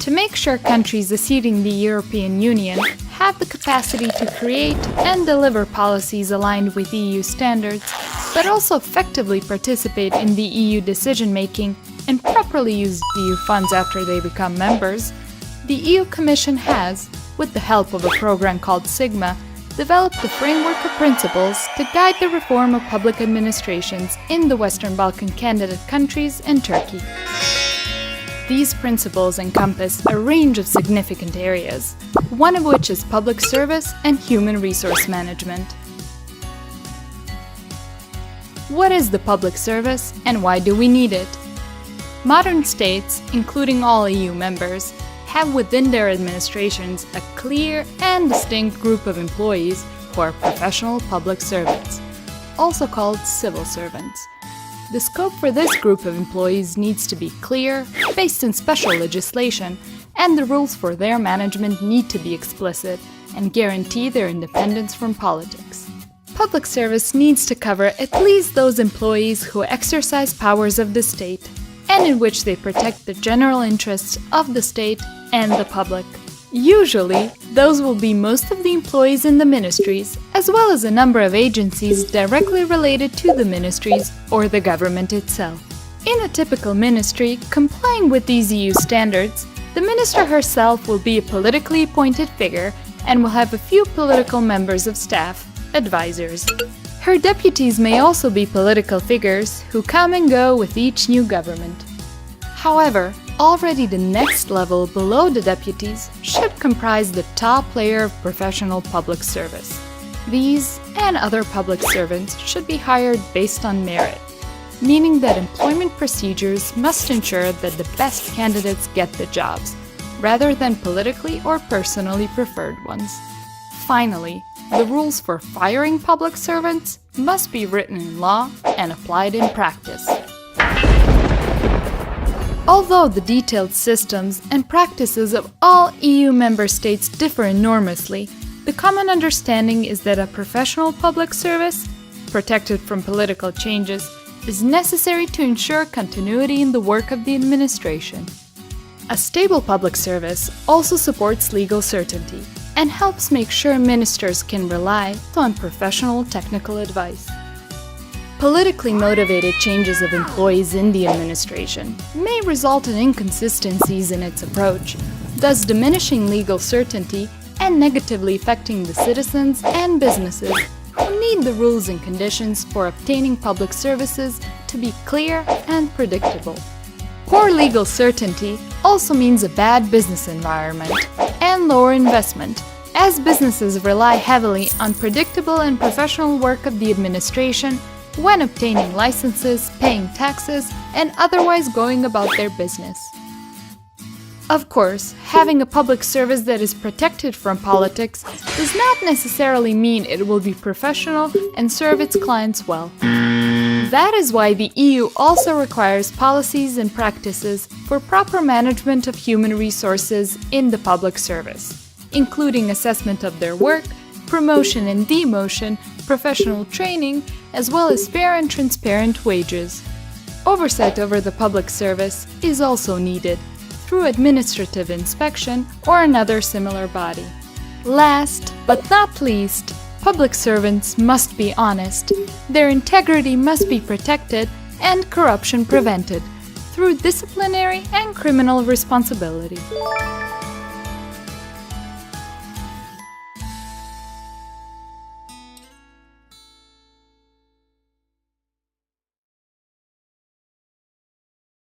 To make sure countries acceding the European Union have the capacity to create and deliver policies aligned with EU standards, but also effectively participate in the EU decision-making and properly use EU funds after they become members, the EU Commission has, with the help of a program called Sigma, developed a framework of principles to guide the reform of public administrations in the Western Balkan candidate countries and Turkey. These principles encompass a range of significant areas, one of which is public service and human resource management. What is the public service and why do we need it? Modern states, including all EU members, have within their administrations a clear and distinct group of employees who are professional public servants, also called civil servants. The scope for this group of employees needs to be clear, based in special legislation, and the rules for their management need to be explicit and guarantee their independence from politics. Public service needs to cover at least those employees who exercise powers of the state and in which they protect the general interests of the state and the public. Usually, those will be most of the employees in the ministries, as well as a number of agencies directly related to the ministries or the government itself. In a typical ministry, complying with these EU standards, the minister herself will be a politically appointed figure and will have a few political members of staff, advisors. Her deputies may also be political figures who come and go with each new government. However, already the next level below the deputies should comprise the top layer of professional public service. These and other public servants should be hired based on merit, meaning that employment procedures must ensure that the best candidates get the jobs, rather than politically or personally preferred ones. Finally, the rules for firing public servants must be written in law and applied in practice. Although the detailed systems and practices of all EU member states differ enormously, the common understanding is that a professional public service, protected from political changes, is necessary to ensure continuity in the work of the administration. A stable public service also supports legal certainty and helps make sure ministers can rely on professional technical advice. Politically motivated changes of employees in the administration may result in inconsistencies in its approach, thus diminishing legal certainty and negatively affecting the citizens and businesses who need the rules and conditions for obtaining public services to be clear and predictable. Poor legal certainty also means a bad business environment and lower investment, as businesses rely heavily on predictable and professional work of the administration when obtaining licenses, paying taxes, and otherwise going about their business. Of course, having a public service that is protected from politics does not necessarily mean it will be professional and serve its clients well. That is why the EU also requires policies and practices for proper management of human resources in the public service, including assessment of their work, promotion and demotion, professional training, as well as fair and transparent wages. Oversight over the public service is also needed through administrative inspection or another similar body. Last but not least, public servants must be honest. Their integrity must be protected and corruption prevented through disciplinary and criminal responsibility.